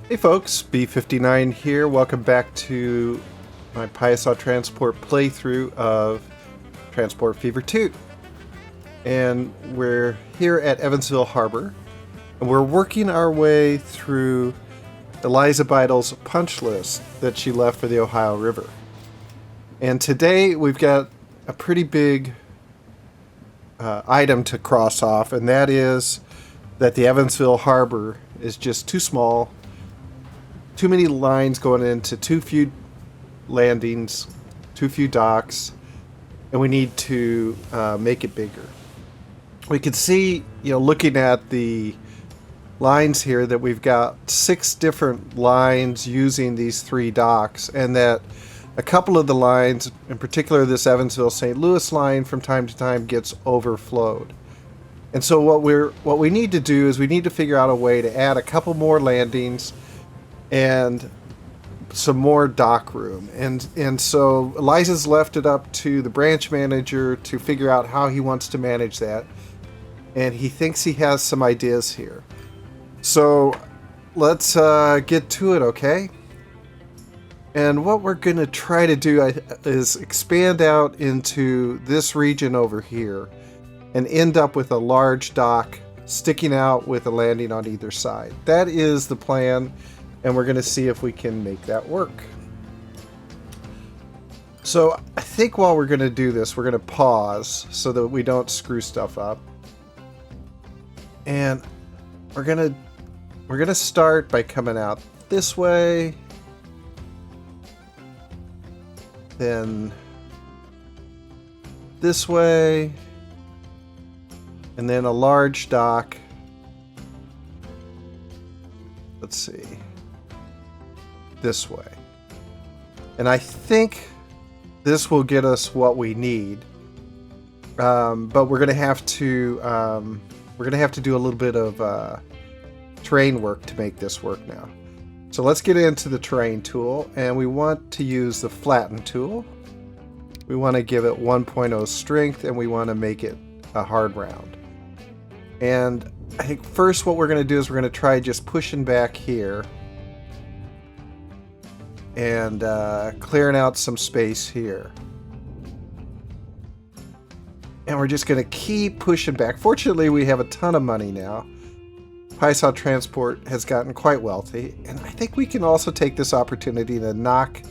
Hey folks, B59 here. Welcome back to my Piasa Transport playthrough of Transport Fever 2. And we're here at Evansville Harbor, and we're working our way through Eliza Beidel's punch list that she left for the Ohio River. And today we've got a pretty big item to cross off, and that is that the Evansville Harbor is just too small. Too many lines going into too few landings, too few docks, and we need to make it bigger. We can see, looking at the lines here, that we've got 6 different lines using these 3 docks, and that a couple of the lines, in particular this Evansville-St. Louis line, from time to time gets overflowed. And so what we need to do is we need to figure out a way to add a couple more landings and some more dock room. And so Eliza's left it up to the branch manager to figure out how he wants to manage that. And he thinks he has some ideas here. So let's get to it, okay? And what we're going to try to do is expand out into this region over here and end up with a large dock sticking out with a landing on either side. That is the plan. And we're going to see if we can make that work. So I think while we're going to do this, we're going to pause so that we don't screw stuff up. And we're going to start by coming out this way. Then this way. And then a large dock. Let's see. This way. And I think this will get us what we need. But we're gonna have to do a little bit of terrain work to make this work now. So let's get into the terrain tool, and we want to use the flatten tool. We want to give it 1.0 strength, and we want to make it a hard round. And I think first what we're going to do is we're going to try just pushing back here and clearing out some space here. And we're just going to keep pushing back. Fortunately, we have a ton of money now. Piasa Transport has gotten quite wealthy, and I think we can also take this opportunity to knock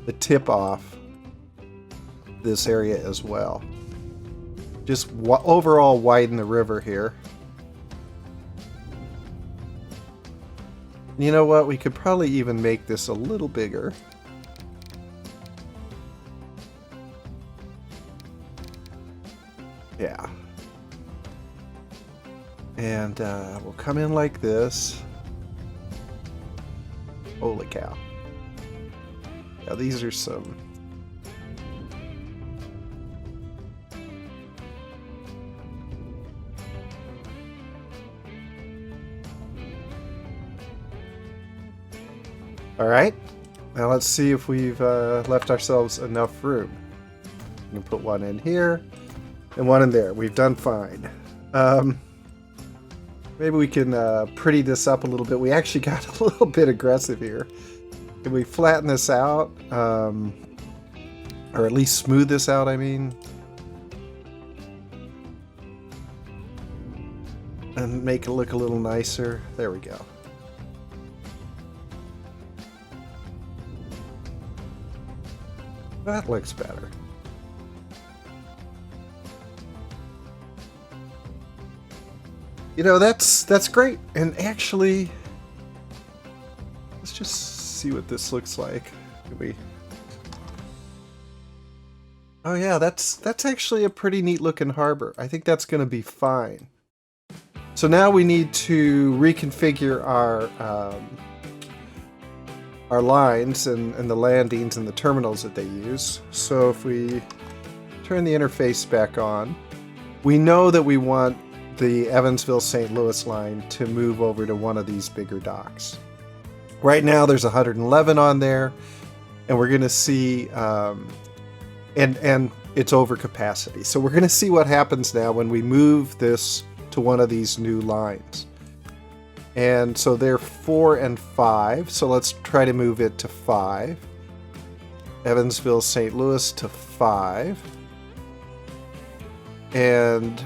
the tip off this area as well. Just overall widen the river here. You know what? We could probably even make this a little bigger. Yeah. And we'll come in like this. Holy cow. Yeah, these are some... Alright, now let's see if we've left ourselves enough room. We can put one in here and one in there. We've done fine. Maybe we can pretty this up a little bit. We actually got a little bit aggressive here. Can we flatten this out? Or at least smooth this out, I mean. And make it look a little nicer. There we go. That looks better. You know, that's great. And actually, let's just see what this looks like. Can we... Oh yeah, that's actually a pretty neat looking harbor. I think that's going to be fine. So now we need to reconfigure our lines and the landings and the terminals that they use. So if we turn the interface back on, we know that we want the Evansville-St. Louis line to move over to one of these bigger docks. Right now there's 111 on there, and we're going to see, and it's over capacity. So we're going to see what happens now when we move this to one of these new lines. And so they're 4 and 5. So let's try to move it to 5. Evansville, St. Louis to 5. And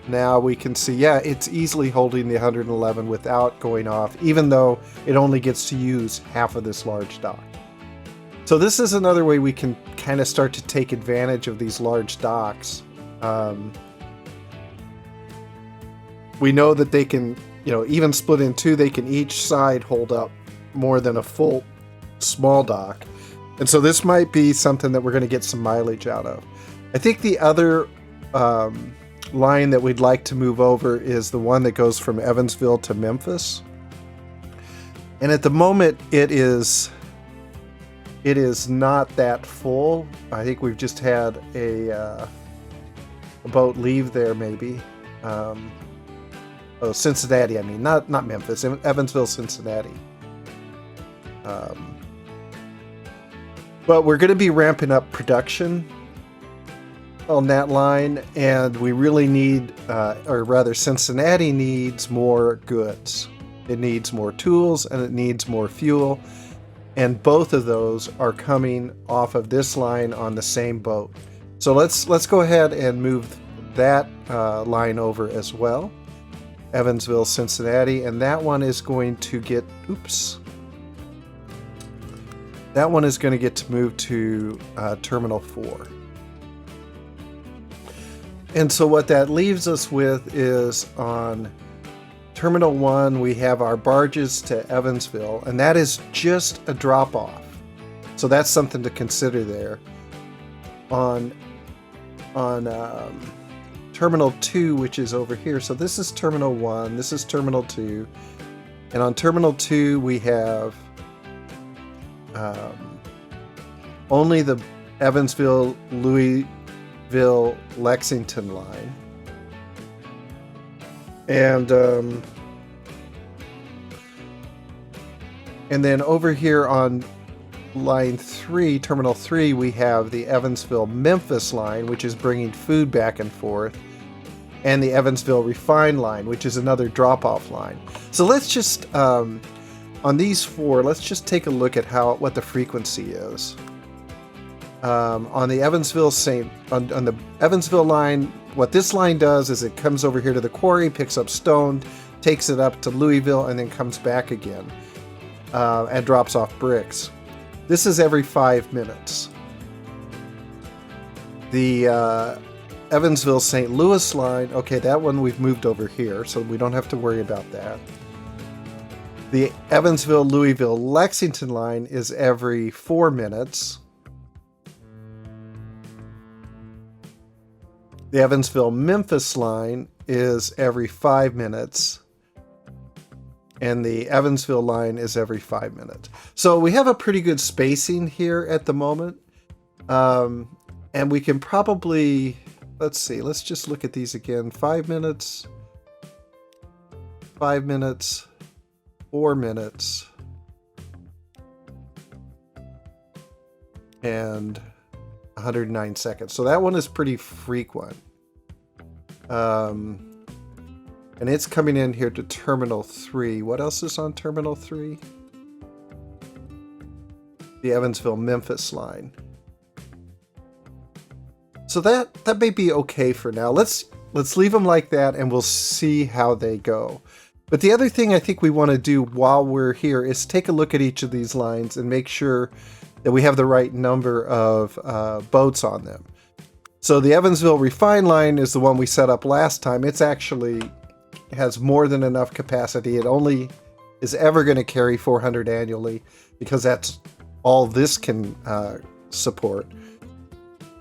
now we can see, yeah, it's easily holding the 111 without going off, even though it only gets to use half of this large dock. So this is another way we can kind of start to take advantage of these large docks. We know that they can, even split in two, they can each side hold up more than a full small dock. And so this might be something that we're going to get some mileage out of. I think the other line that we'd like to move over is the one that goes from Evansville to Memphis. And at the moment it is not that full. I think we've just had a boat leave there maybe. Cincinnati, I mean, not Memphis, Evansville, Cincinnati. But we're going to be ramping up production on that line, and we really need, or rather Cincinnati needs more goods. It needs more tools and it needs more fuel, and both of those are coming off of this line on the same boat. So let's go ahead and move that line over as well. Evansville, Cincinnati, and that one is going to get, that one is going to get to move to Terminal 4. And so what that leaves us with is on Terminal 1, we have our barges to Evansville, and that is just a drop-off. So that's something to consider there. On Terminal 2, which is over here. So this is Terminal 1, this is Terminal 2. And on Terminal 2, we have only the Evansville, Louisville, Lexington line. And then over here on line 3, Terminal 3, we have the Evansville-Memphis line, which is bringing food back and forth, and the Evansville Refined line, which is another drop-off line. So let's just, on these 4, let's just take a look at what the frequency is. On the Evansville on the Evansville line, what this line does is it comes over here to the quarry, picks up stone, takes it up to Louisville, and then comes back again and drops off bricks. This is every 5 minutes. The Evansville St. Louis line, okay, that one we've moved over here, so we don't have to worry about that. The Evansville Louisville Lexington line is every 4 minutes. The Evansville Memphis line is every 5 minutes. And the Evansville line is every 5 minutes. So we have a pretty good spacing here at the moment. And we can probably, let's see, let's just look at these again. 5 minutes, 5 minutes, 4 minutes, and 109 seconds. So that one is pretty frequent. And it's coming in here to Terminal 3. What else is on Terminal 3? The Evansville-Memphis line. So that may be okay for now. Let's leave them like that, and we'll see how they go. But the other thing I think we want to do while we're here is take a look at each of these lines and make sure that we have the right number of boats on them. So the Evansville Refined line is the one we set up last time. It's actually has more than enough capacity. It only is ever going to carry 400 annually because that's all this can support.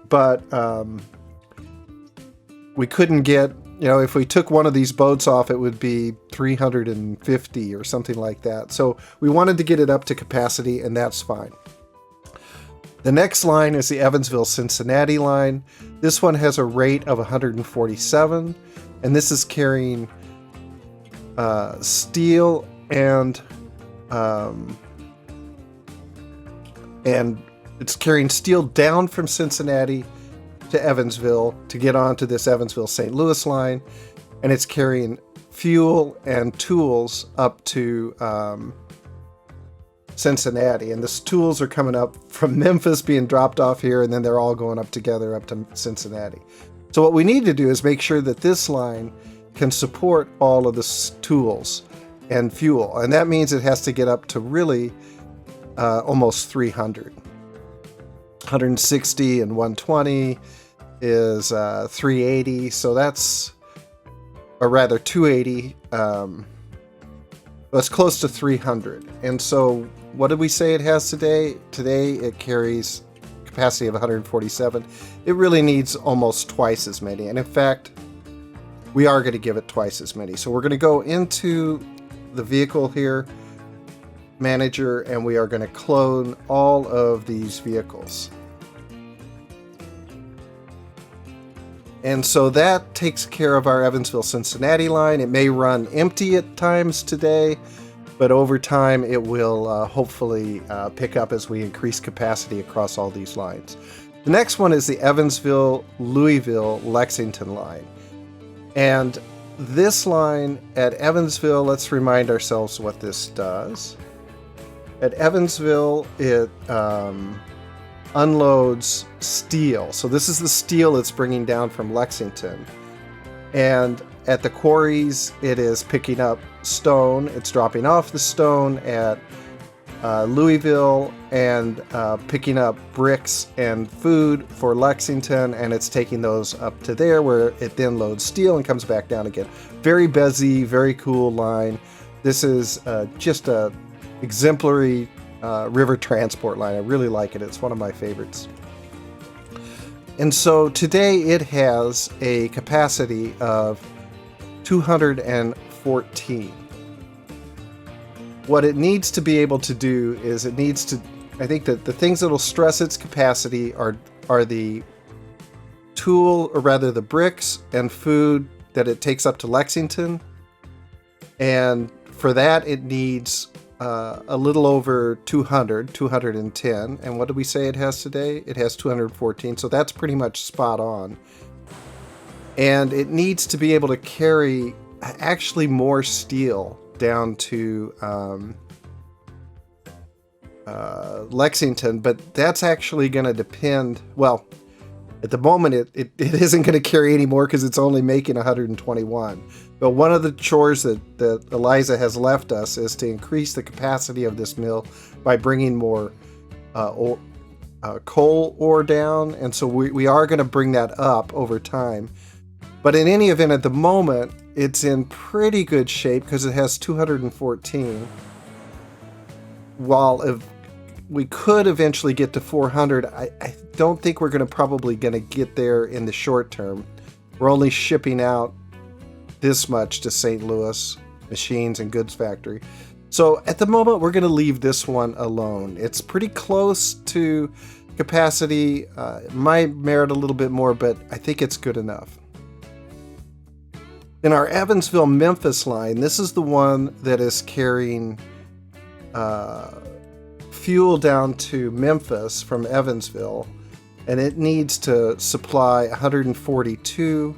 But we couldn't get, if we took one of these boats off, it would be 350 or something like that. So we wanted to get it up to capacity, and that's fine. The next line is the Evansville-Cincinnati line. This one has a rate of 147, and this is carrying steel and it's carrying steel down from Cincinnati to Evansville to get onto this Evansville-St. Louis line, and it's carrying fuel and tools up to Cincinnati. And the tools are coming up from Memphis, being dropped off here, and then they're all going up together up to Cincinnati. So what we need to do is make sure that this line can support all of the tools and fuel. And that means it has to get up to really almost 300. 160 and 120 is 380. So that's, or rather 280. It's close to 300. And so what did we say it has today? Today it carries capacity of 147. It really needs almost twice as many. And in fact, we are going to give it twice as many. So we're going to go into the vehicle here, manager, and we are going to clone all of these vehicles. And so that takes care of our Evansville-Cincinnati line. It may run empty at times today, but over time it will hopefully pick up as we increase capacity across all these lines. The next one is the Evansville-Louisville-Lexington line. And this line at Evansville, let's remind ourselves what this does. At Evansville, it unloads steel. So this is the steel it's bringing down from Lexington. And at the quarries, it is picking up stone. It's dropping off the stone at Louisville and picking up bricks and food for Lexington, and it's taking those up to there where it then loads steel and comes back down again. Very busy, very cool line. This is just a exemplary river transport line. I really like it. It's one of my favorites. And so today it has a capacity of 214. What it needs to be able to do is it needs to, I think that the things that will stress its capacity are the tool, or rather the bricks and food that it takes up to Lexington. And for that, it needs a little over 210. And what did we say it has today? It has 214. So that's pretty much spot on. And it needs to be able to carry actually more steel down to Lexington, but that's actually going to depend. Well, at the moment, it isn't going to carry anymore because it's only making 121. But one of the chores that Eliza has left us is to increase the capacity of this mill by bringing more coal ore down, and so we are going to bring that up over time. But in any event, at the moment, it's in pretty good shape because it has 214. While if we could eventually get to 400, I don't think we're probably going to get there in the short term. We're only shipping out this much to St. Louis Machines and Goods Factory. So at the moment, we're going to leave this one alone. It's pretty close to capacity. It might merit a little bit more, but I think it's good enough. In our Evansville-Memphis line, this is the one that is carrying fuel down to Memphis from Evansville, and it needs to supply 142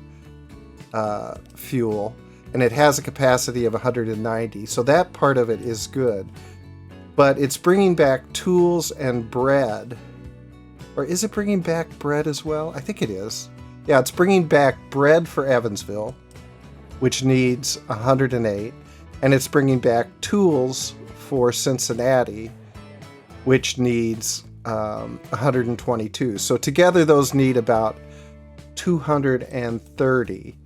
fuel, and it has a capacity of 190. So that part of it is good, but it's bringing back tools and bread. Or is it bringing back bread as well? I think it is. Yeah, it's bringing back bread for Evansville, which needs 108, and it's bringing back tools for Cincinnati, which needs 122. So together those need about 230.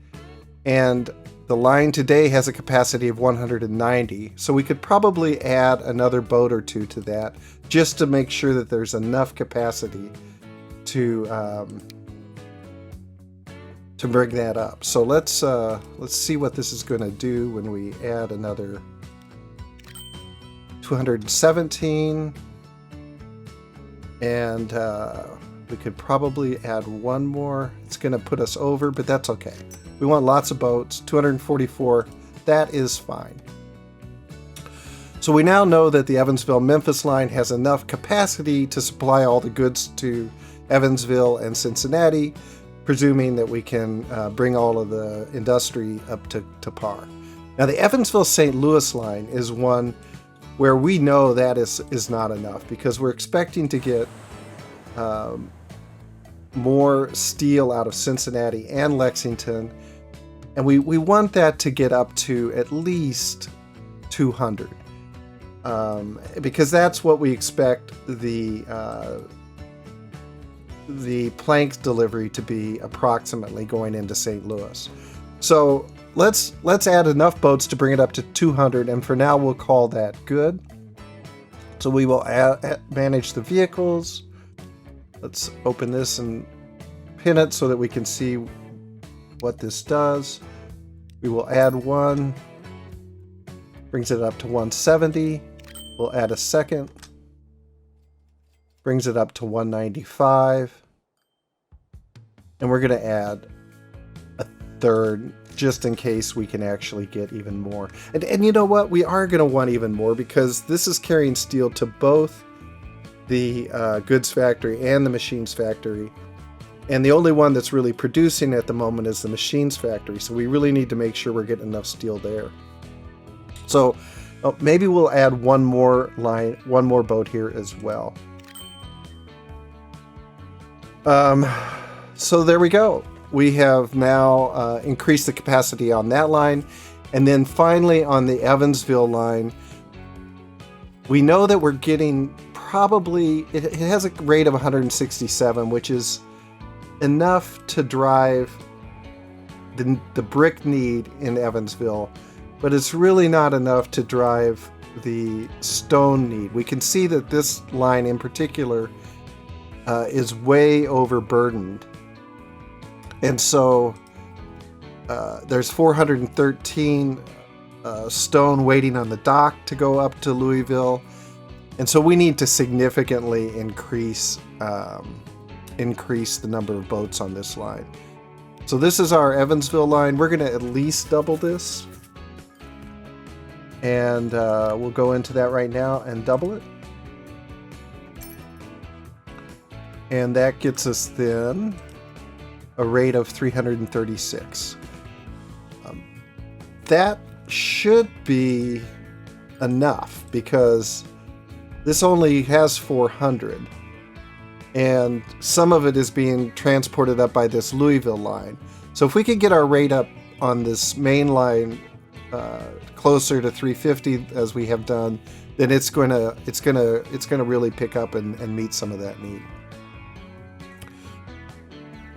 And the line today has a capacity of 190. So we could probably add another boat or two to that just to make sure that there's enough capacity to bring that up. So let's see what this is going to do when we add another 217, and we could probably add one more. It's going to put us over, but that's okay. We want lots of boats. 244, that is fine. So we now know that the Evansville-Memphis line has enough capacity to supply all the goods to Evansville and Cincinnati, presuming that we can bring all of the industry up to par. Now the Evansville-St. Louis line is one where we know that is not enough, because we're expecting to get more steel out of Cincinnati and Lexington, and we want that to get up to at least 200, because that's what we expect the plank delivery to be approximately going into St. Louis. So let's add enough boats to bring it up to 200, and for now we'll call that good. So we will manage the vehicles. Let's open this and pin it so that we can see what this does. We will add one, brings it up to 170. We'll add a second, brings it up to 195. And we're going to add a third, just in case we can actually get even more. And you know what? We are going to want even more, because this is carrying steel to both the goods factory and the machines factory. And the only one that's really producing at the moment is the machines factory. So we really need to make sure we're getting enough steel there. So maybe we'll add one more boat here as well. So there we go. We have now increased the capacity on that line. And then finally on the Evansville line, we know that we're getting probably, it has a rate of 167, which is enough to drive the brick need in Evansville, but it's really not enough to drive the stone need. We can see that this line in particular is way overburdened. And so there's 413 stone waiting on the dock to go up to Louisville. And so we need to significantly increase the number of boats on this line. So this is our Evansville line. We're going to at least double this. And we'll go into that right now and double it. And that gets us then a rate of 336. That should be enough, because this only has 400. And some of it is being transported up by this Louisville line. So if we could get our rate up on this main line closer to 350 as we have done, then it's gonna really pick up and meet some of that need.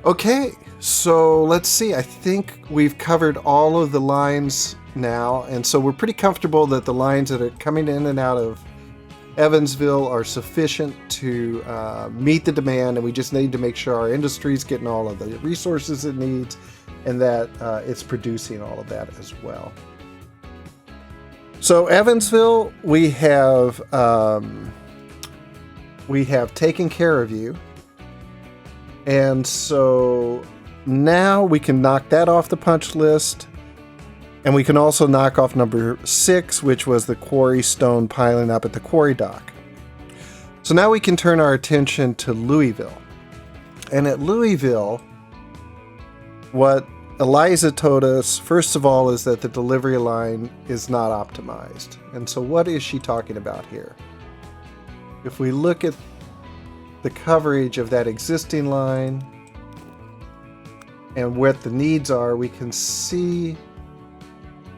Okay, so let's see. I think we've covered all of the lines now, and so we're pretty comfortable that the lines that are coming in and out of Evansville are sufficient to meet the demand, and we just need to make sure our industry is getting all of the resources it needs, and that it's producing all of that as well. So Evansville, we have taken care of you, and so now we can knock that off the punch list. And we can also knock off number 6, which was the quarry stone piling up at the quarry dock. So now we can turn our attention to Louisville. And at Louisville, what Eliza told us, first of all, is that the delivery line is not optimized. And so what is she talking about here? If we look at the coverage of that existing line and what the needs are, we can see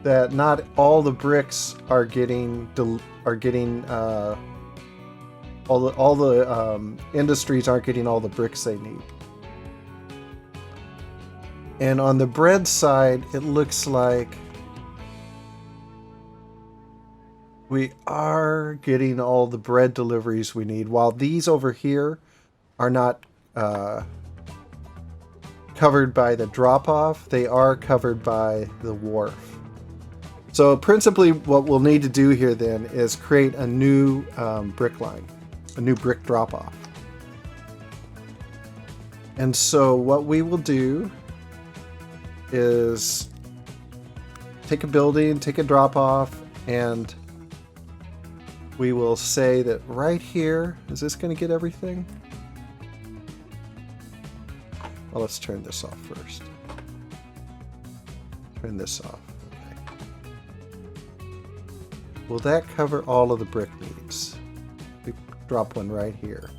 that not all the bricks are getting all the industries aren't getting all the bricks they need. And on the bread side, it looks like we are getting all the bread deliveries we need, while these over here are not covered by the drop-off. They are covered by the wharf. So principally what we'll need to do here then is create a new brick line, a new brick drop-off. And so what we will do is take a building, take a drop-off, and we will say that right here, is this going to get everything? Well, let's turn this off first. Turn this off. Okay. Will that cover all of the brick needs? We drop one right here.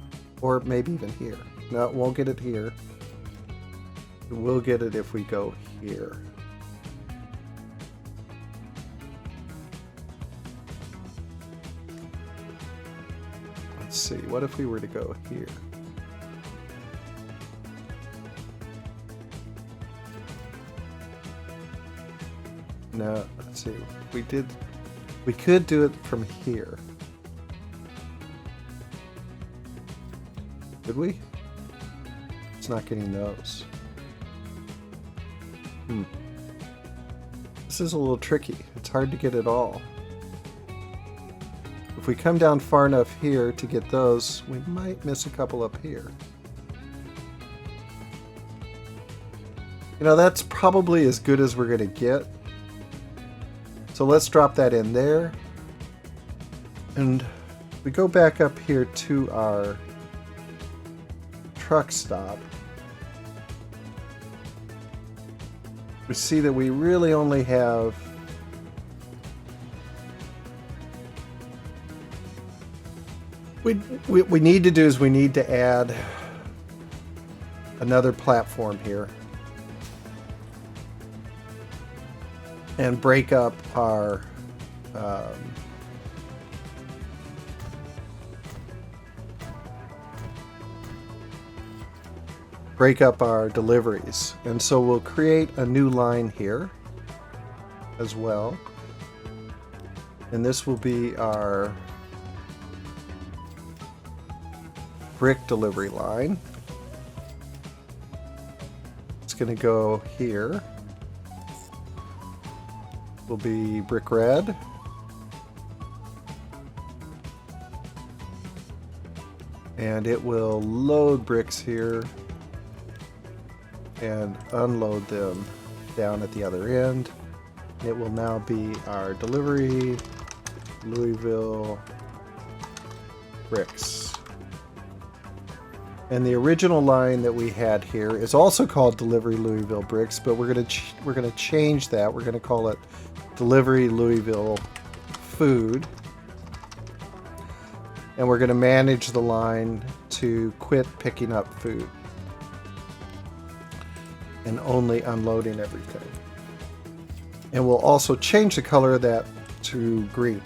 Or maybe even here. No, it won't get it here. We'll get it if we go here. Let's see, what if we were to go here? No, let's see. We could do it from here. Could we? It's not getting those. This is a little tricky. It's hard to get it all. If we come down far enough here to get those, we might miss a couple up here. You know, that's probably as good as we're going to get. So let's drop that in there. And we go back up here to our truck stop. We see that we really only have we need to do is we need to add another platform here and break up our deliveries. And so we'll create a new line here as well. And this will be our brick delivery line. It's going to go here. Will be brick red. And it will load bricks here and unload them down at the other end. It will now be our delivery Louisville bricks. And the original line that we had here is also called delivery Louisville bricks, but we're gonna change that. We're gonna call it delivery Louisville food. And we're gonna manage the line to quit picking up food and only unloading everything. And we'll also change the color of that to green.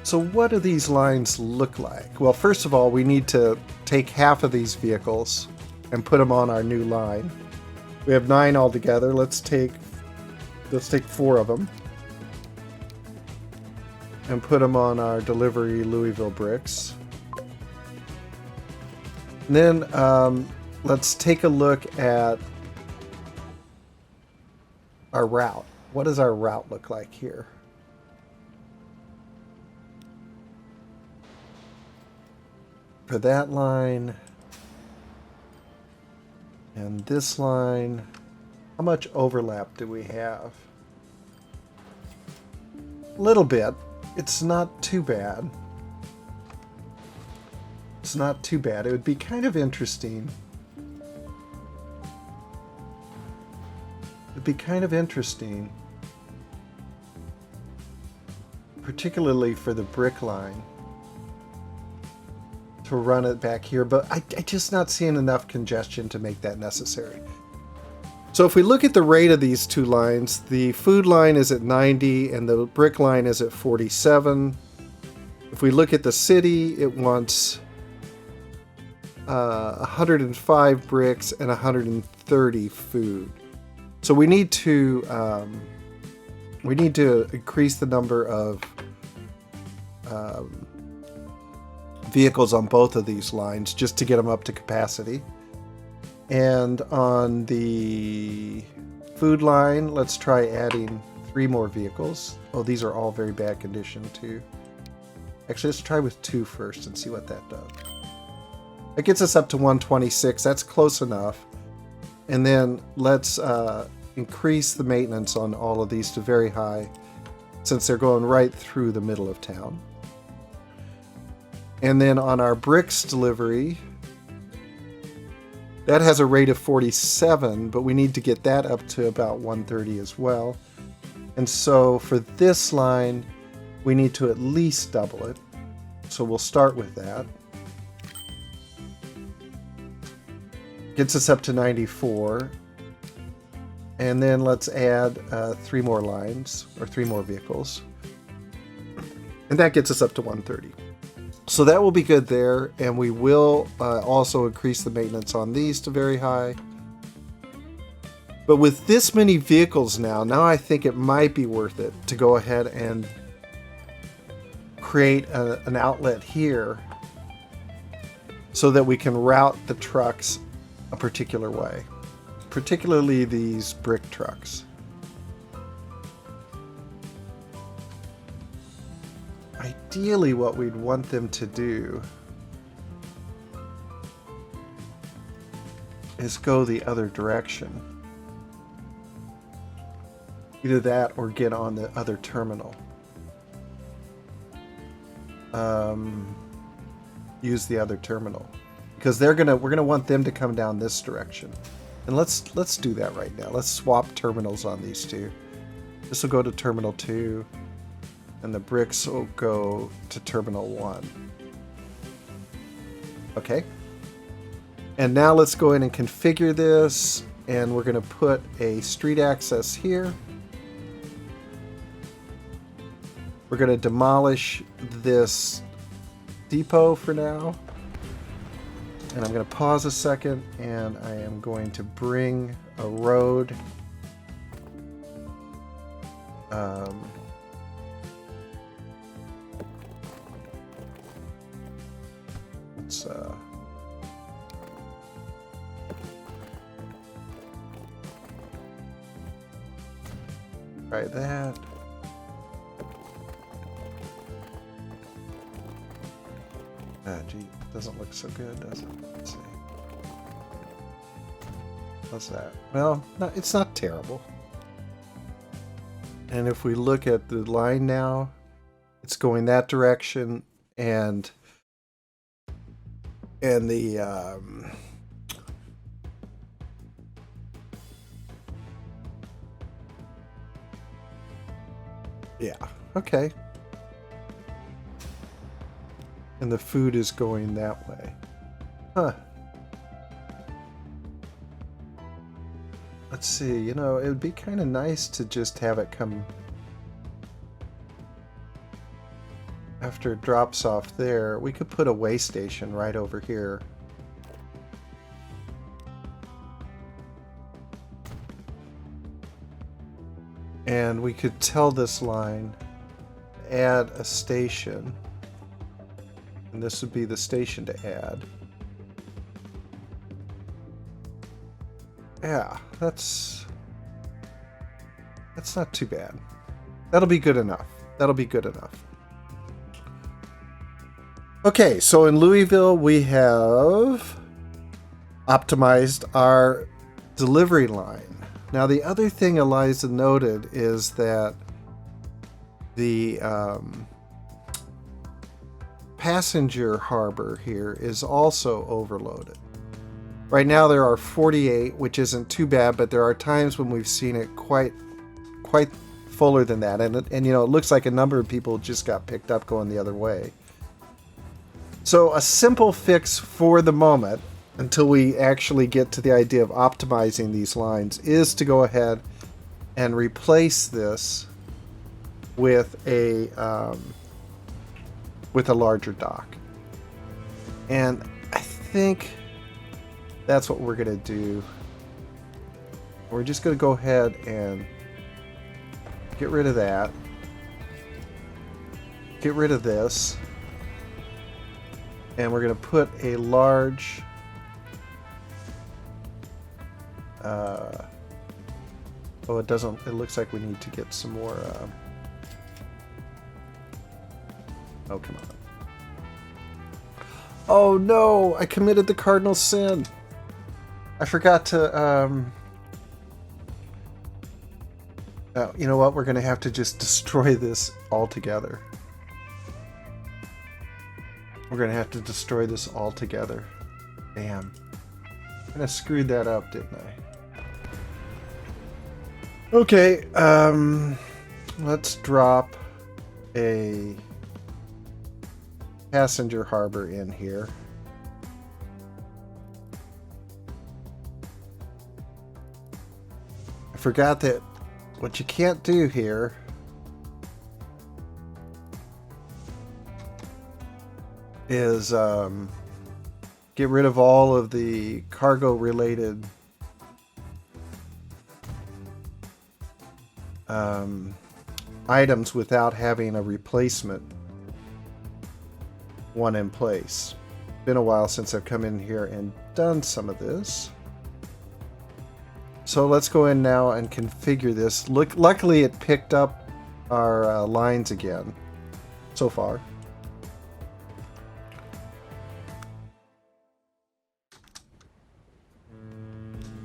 So what do these lines look like? Well, first of all, we need to take half of these vehicles and put them on our new line. We have 9 altogether. Let's take 4 of them and put them on our delivery Louisville bricks. And then let's take a look at our route. What does our route look like here? For that line and this line, how much overlap do we have? A little bit. It's not too bad. It's not too bad. It would be kind of interesting. It'd be kind of interesting, particularly for the brick line, to run it back here, but I just not seeing enough congestion to make that necessary. So if we look at the rate of these two lines, the food line is at 90 and the brick line is at 47. If we look at the city, it wants 105 bricks and 130 food. So we need to increase the number of vehicles on both of these lines just to get them up to capacity. And on the food line, let's try adding 3 more vehicles. Oh, these are all very bad condition too. Actually, let's try with 2 first and see what that does. That gets us up to 126. That's close enough. And then let's increase the maintenance on all of these to very high, since they're going right through the middle of town. And then on our bricks delivery, that has a rate of 47, but we need to get that up to about 130 as well. And so for this line, we need to at least double it. So we'll start with that. Gets us up to 94. And then let's add 3 more lines, or 3 more vehicles. And that gets us up to 130. So that will be good there. And we will also increase the maintenance on these to very high. But with this many vehicles now I think it might be worth it to go ahead and create an outlet here so that we can route the trucks a particular way, particularly these brick trucks. Ideally, what we'd want them to do is go the other direction. Either that or get on the other terminal. Use the other terminal. Because we're gonna want them to come down this direction. And let's do that right now. Let's swap terminals on these two. This will go to terminal 2, and the bricks will go to terminal 1. Okay. And now let's go in and configure this, and we're gonna put a street access here. We're going to demolish this depot for now. And I'm going to pause a second, and I am going to bring a road let's try that. Gee, it doesn't look so good, does it? Let's see. What's that? Well, no, it's not terrible. And if we look at the line now, it's going that direction, and the yeah, okay. And the food is going that way. Huh. Let's see, it would be kind of nice to just have it come after it drops off there. We could put a way station right over here. And we could tell this line, add a station. And this would be the station to add. Yeah, that's not too bad. That'll be good enough. That'll be good enough. Okay, so in Louisville we have optimized our delivery line. Now the other thing Eliza noted is that the passenger harbor here is also overloaded. Right now there are 48, which isn't too bad, but there are times when we've seen it quite fuller than that, and it looks like a number of people just got picked up going the other way. So a simple fix for the moment, until we actually get to the idea of optimizing these lines, is to go ahead and replace this with a larger dock. And I think that's what we're going to do. We're just going to go ahead and get rid of that. Get rid of this. And we're going to put a large it looks like we need to get some more oh, come on. Oh no, I committed the cardinal sin. I forgot to you know what, we're gonna have to just destroy this altogether. We're gonna have to destroy this altogether. Damn. I kinda screwed that up, didn't I? Okay, let's drop a passenger harbor in here. I forgot that what you can't do here is get rid of all of the cargo related items without having a replacement one in place. Been a while since I've come in here and done some of this. So let's go in now and configure this. Luckily it picked up our lines again so far.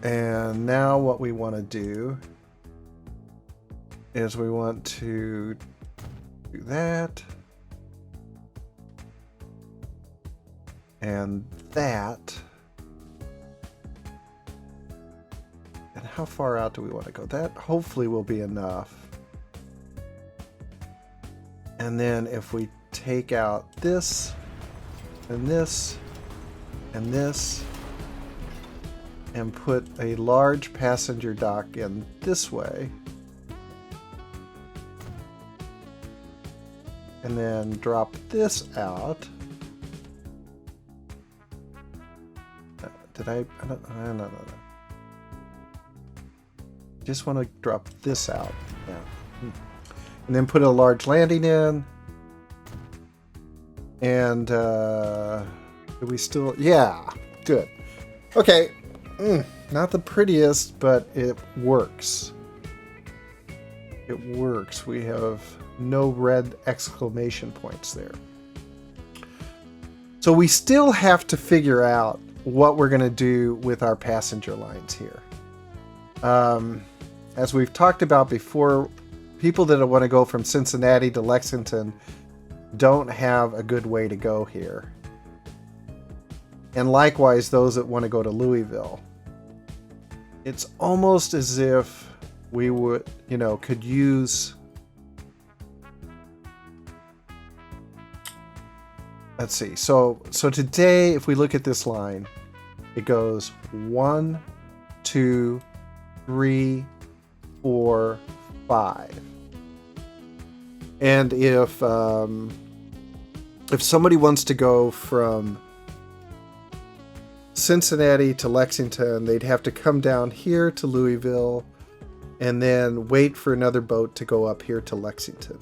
And now what we want to do is we want to do that and that. And how far out do we want to go? That hopefully will be enough. And then if we take out this and this and this and put a large passenger dock in this way, and then drop this out. Did I don't know. Just want to drop this out. Yeah. And then put a large landing in. And do we still? Yeah, good. Okay. Not the prettiest, but it works. It works. We have no red exclamation points there. So we still have to figure out what we're going to do with our passenger lines here. As we've talked about before, people that want to go from Cincinnati to Lexington don't have a good way to go here. And likewise, those that want to go to Louisville. It's almost as if we would, could use... Let's see. So today, if we look at this line, it goes 1, 2, 3, 4, 5. And if somebody wants to go from Cincinnati to Lexington, they'd have to come down here to Louisville and then wait for another boat to go up here to Lexington.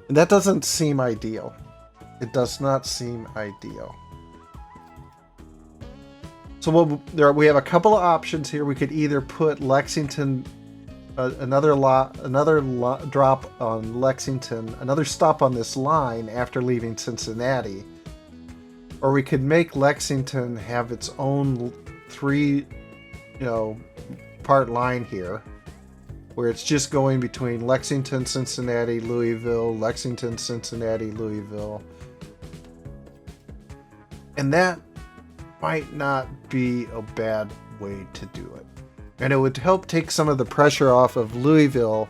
And that doesn't seem ideal. It does not seem ideal. So we have a couple of options here. We could either put Lexington, another drop on Lexington, another stop on this line after leaving Cincinnati. Or we could make Lexington have its own part line here, where it's just going between Lexington, Cincinnati, Louisville, Lexington, Cincinnati, Louisville. And that might not be a bad way to do it. And it would help take some of the pressure off of Louisville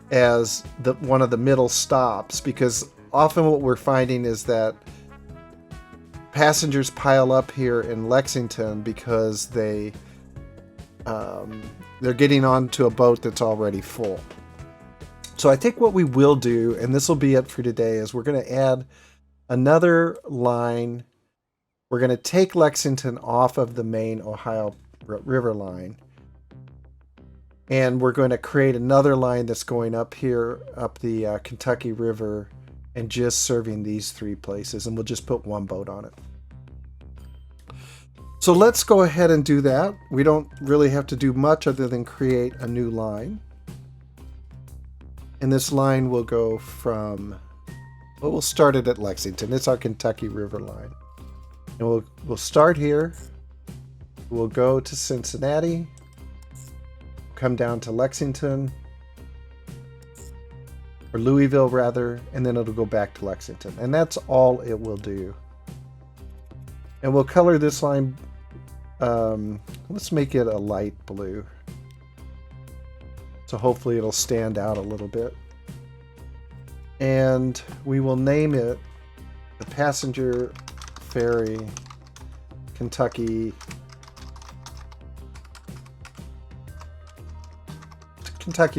as one of the middle stops, because often what we're finding is that passengers pile up here in Lexington because they're getting onto a boat that's already full. So I think what we will do, and this will be it for today, is we're going to add another line. We're going to take Lexington off of the main Ohio River line. And we're going to create another line that's going up here, up the Kentucky River, and just serving these 3 places. And we'll just put one boat on it. So let's go ahead and do that. We don't really have to do much other than create a new line. And this line will go from, well, we'll start it at Lexington. It's our Kentucky River line. And we'll start here. We'll go to Cincinnati, come down to Lexington, or Louisville rather, and then it'll go back to Lexington. And that's all it will do. And we'll color this line, let's make it a light blue. So hopefully it'll stand out a little bit. And we will name it the Passenger Ferry Kentucky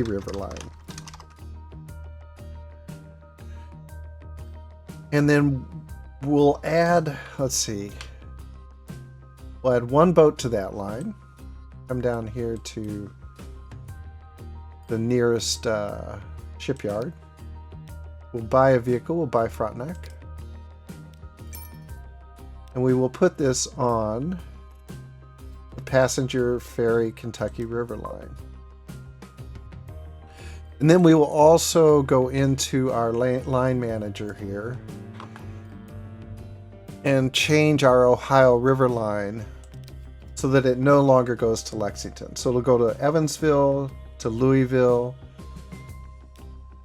River Line. And then we'll add, let's see, we'll add one boat to that line. Come down here to the nearest shipyard. We'll buy a vehicle, we'll buy Frontenac. And we will put this on the Passenger Ferry Kentucky River Line. And then we will also go into our line manager here and change our Ohio River line so that it no longer goes to Lexington. So it'll go to Evansville, to Louisville,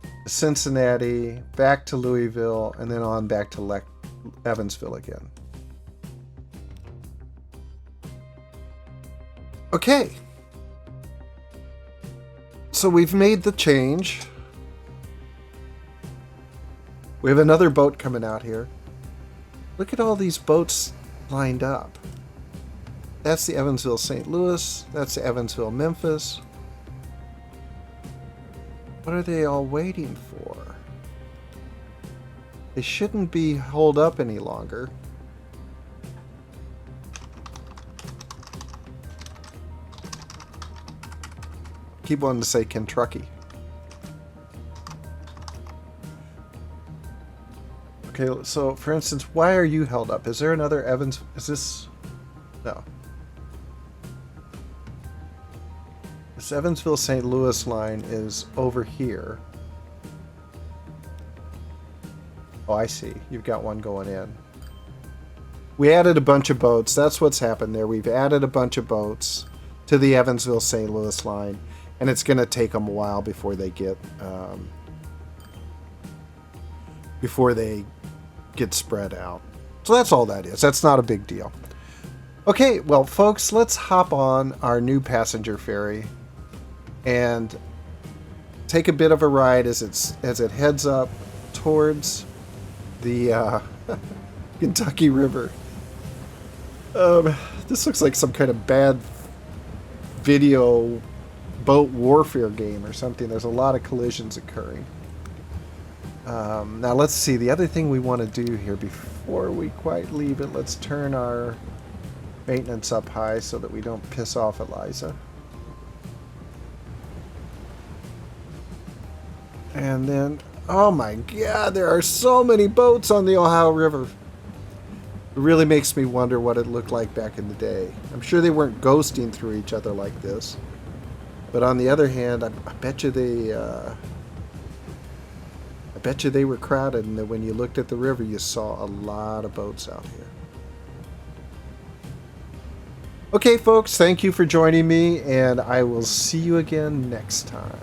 to Cincinnati, back to Louisville, and then on back to Evansville again. Okay. So we've made the change. We have another boat coming out here. Look at all these boats lined up. That's the Evansville St. Louis. That's the Evansville Memphis. What are they all waiting for? They shouldn't be holed up any longer. Keep wanting to say Kentucky. Okay, so for instance, why are you held up? Is there another Evans? Is this? No. This Evansville St. Louis line is over here. Oh, I see. You've got one going in. We added a bunch of boats. That's what's happened there. We've added a bunch of boats to the Evansville St. Louis line, and it's going to take them a while before they get spread out. So that's all that is. That's not a big deal. Okay, well, folks, let's hop on our new passenger ferry and take a bit of a ride as it heads up towards the Kentucky River. This looks like some kind of bad video boat warfare game or something. There's a lot of collisions occurring. Now let's see, the other thing we want to do here before we quite leave it, let's turn our maintenance up high so that we don't piss off Eliza. And then, oh my god, there are so many boats on the Ohio River. It really makes me wonder what it looked like back in the day. I'm sure they weren't ghosting through each other like this. But on the other hand, I bet you they were crowded, and that when you looked at the river, you saw a lot of boats out here. Okay, folks, thank you for joining me, and I will see you again next time.